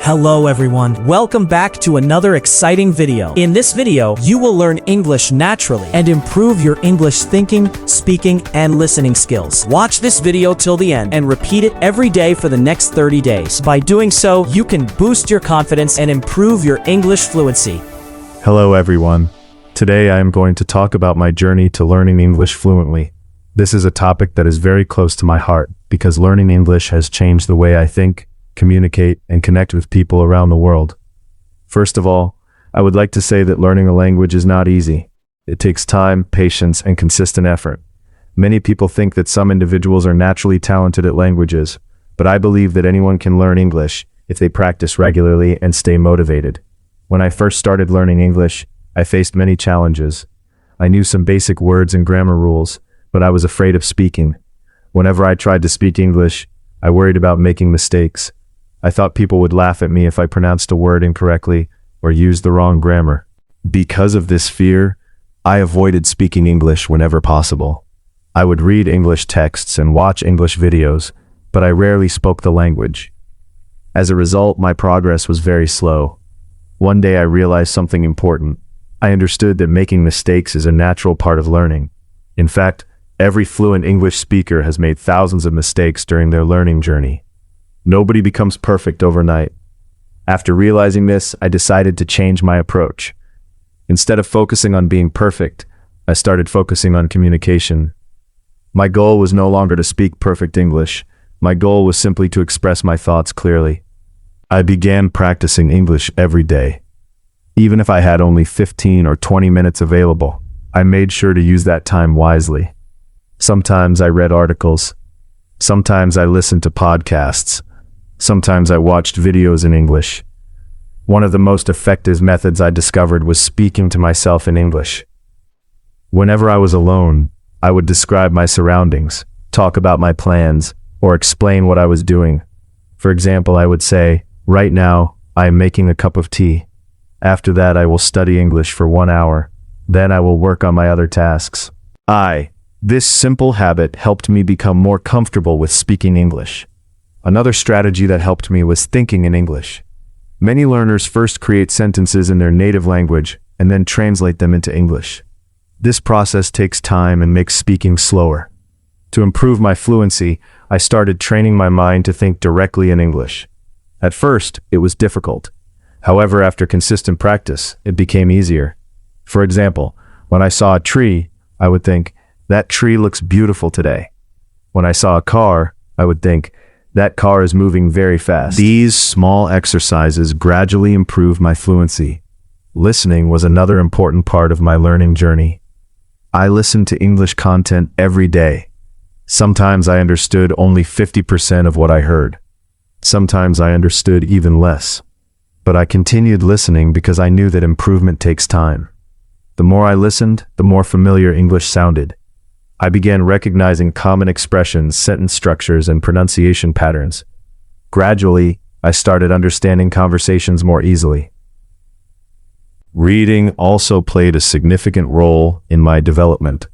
Hello everyone, welcome back to another exciting video. In this video, you will learn English naturally and improve your English thinking, speaking, and listening skills. Watch this video till the end and repeat it every day for the next 30 days. By doing so, you can boost your confidence and improve your English fluency. Hello everyone. Today I am going to talk about my journey to learning English fluently. This is a topic that is very close to my heart because learning English has changed the way I think, communicate, and connect with people around the world. First of all, I would like to say that learning a language is not easy. It takes time, patience, and consistent effort. Many people think that some individuals are naturally talented at languages, but I believe that anyone can learn English if they practice regularly and stay motivated. When I first started learning English, I faced many challenges. I knew some basic words and grammar rules, but I was afraid of speaking. Whenever I tried to speak English, I worried about making mistakes. I thought people would laugh at me if I pronounced a word incorrectly or used the wrong grammar. Because of this fear, I avoided speaking English whenever possible. I would read English texts and watch English videos, but I rarely spoke the language. As a result, my progress was very slow. One day I realized something important. I understood that making mistakes is a natural part of learning. In fact, every fluent English speaker has made thousands of mistakes during their learning journey. Nobody becomes perfect overnight. After realizing this, I decided to change my approach. Instead of focusing on being perfect, I started focusing on communication. My goal was no longer to speak perfect English. My goal was simply to express my thoughts clearly. I began practicing English every day. Even if I had only 15 or 20 minutes available, I made sure to use that time wisely. Sometimes I read articles. Sometimes I listened to podcasts. Sometimes I watched videos in English. One of the most effective methods I discovered was speaking to myself in English. Whenever I was alone, I would describe my surroundings, talk about my plans, or explain what I was doing. For example, I would say, "Right now, I am making a cup of tea. After that, I will study English for 1 hour. Then I will work on my other tasks." This simple habit helped me become more comfortable with speaking English. Another strategy that helped me was thinking in English. Many learners first create sentences in their native language and then translate them into English. This process takes time and makes speaking slower. To improve my fluency, I started training my mind to think directly in English. At first, it was difficult. However, after consistent practice, it became easier. For example, when I saw a tree, I would think, "That tree looks beautiful today." When I saw a car, I would think, "That car is moving very fast." These small exercises gradually improved my fluency. Listening was another important part of my learning journey. I listened to English content every day. Sometimes I understood only 50% of what I heard. Sometimes I understood even less. But I continued listening because I knew that improvement takes time. The more I listened, the more familiar English sounded. I began recognizing common expressions, sentence structures, and pronunciation patterns. Gradually, I started understanding conversations more easily. Reading also played a significant role in my development.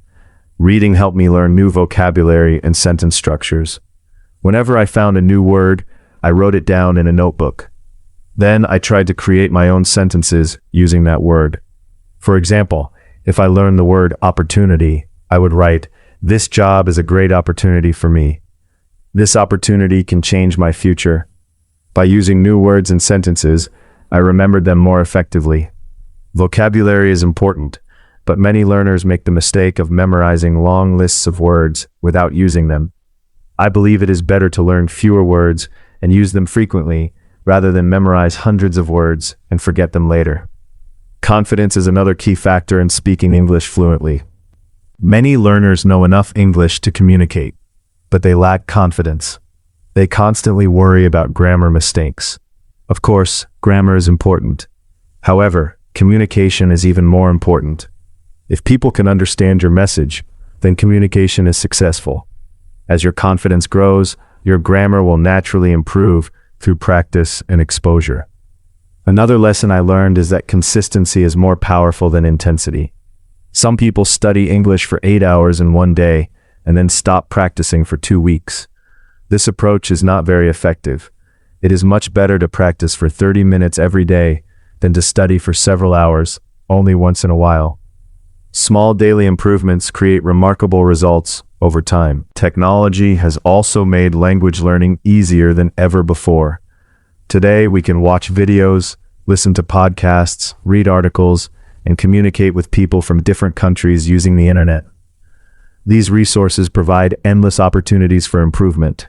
Reading helped me learn new vocabulary and sentence structures. Whenever I found a new word, I wrote it down in a notebook. Then I tried to create my own sentences using that word. For example, if I learned the word opportunity, I would write, "This job is a great opportunity for me. This opportunity can change my future." By using new words and sentences, I remembered them more effectively. Vocabulary is important, but many learners make the mistake of memorizing long lists of words without using them. I believe it is better to learn fewer words and use them frequently rather than memorize hundreds of words and forget them later. Confidence is another key factor in speaking English fluently. Many learners know enough English to communicate, but they lack confidence. They constantly worry about grammar mistakes. Of course, grammar is important. However, communication is even more important. If people can understand your message, then communication is successful. As your confidence grows, your grammar will naturally improve through practice and exposure. Another lesson I learned is that consistency is more powerful than intensity. Some people study English for 8 hours in one day and then stop practicing for 2 weeks. This approach is not very effective. It is much better to practice for 30 minutes every day than to study for several hours, only once in a while. Small daily improvements create remarkable results over time. Technology has also made language learning easier than ever before. Today, we can watch videos, listen to podcasts, read articles, and communicate with people from different countries using the internet. These resources provide endless opportunities for improvement.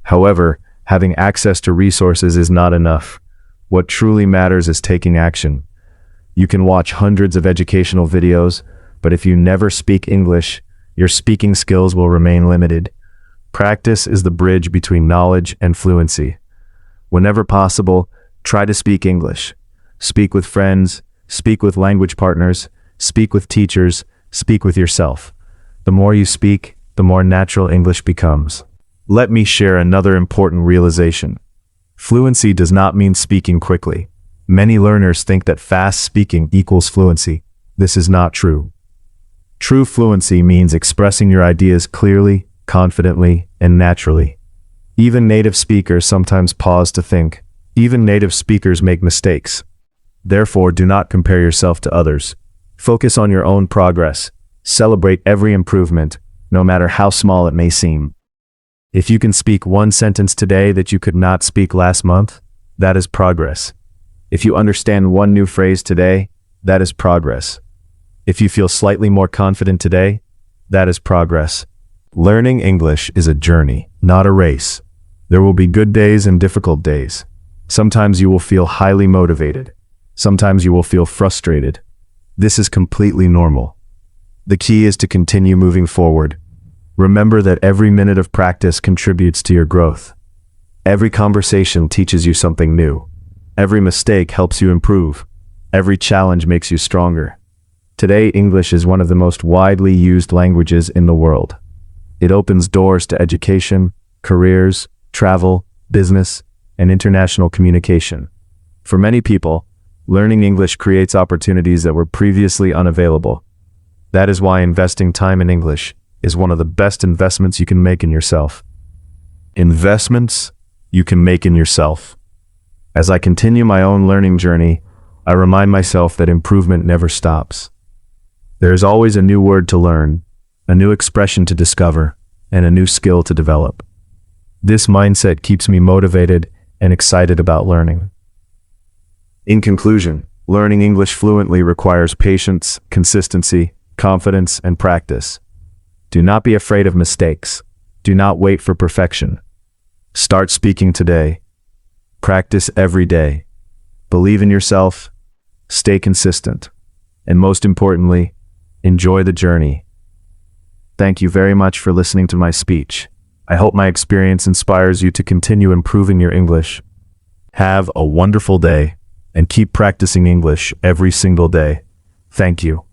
However, having access to resources is not enough. What truly matters is taking action. You can watch hundreds of educational videos, but if you never speak English, your speaking skills will remain limited. Practice is the bridge between knowledge and fluency. Whenever possible, try to speak English. Speak with friends, speak with language partners, speak with teachers, speak with yourself. The more you speak, the more natural English becomes. Let me share another important realization. Fluency does not mean speaking quickly. Many learners think that fast speaking equals fluency. This is not true. True fluency means expressing your ideas clearly, confidently, and naturally. Even native speakers sometimes pause to think. Even native speakers make mistakes. Therefore, do not compare yourself to others. Focus on your own progress. Celebrate every improvement, no matter how small it may seem. If you can speak one sentence today that you could not speak last month, that is progress. If you understand one new phrase today, that is progress. If you feel slightly more confident today, that is progress. Learning English is a journey, not a race. There will be good days and difficult days. Sometimes you will feel highly motivated. Sometimes you will feel frustrated. This is completely normal. The key is to continue moving forward. Remember that every minute of practice contributes to your growth. Every conversation teaches you something new. Every mistake helps you improve. Every challenge makes you stronger. Today, English is one of the most widely used languages in the world. It opens doors to education, careers, travel, business, and international communication. For many people, learning English creates opportunities that were previously unavailable. That is why investing time in English is one of the best investments you can make in yourself. Investments you can make in yourself. As I continue my own learning journey, I remind myself that improvement never stops. There is always a new word to learn, a new expression to discover, and a new skill to develop. This mindset keeps me motivated and excited about learning. In conclusion, learning English fluently requires patience, consistency, confidence, and practice. Do not be afraid of mistakes. Do not wait for perfection. Start speaking today. Practice every day. Believe in yourself. Stay consistent. And most importantly, enjoy the journey. Thank you very much for listening to my speech. I hope my experience inspires you to continue improving your English. Have a wonderful day and keep practicing English every single day. Thank you.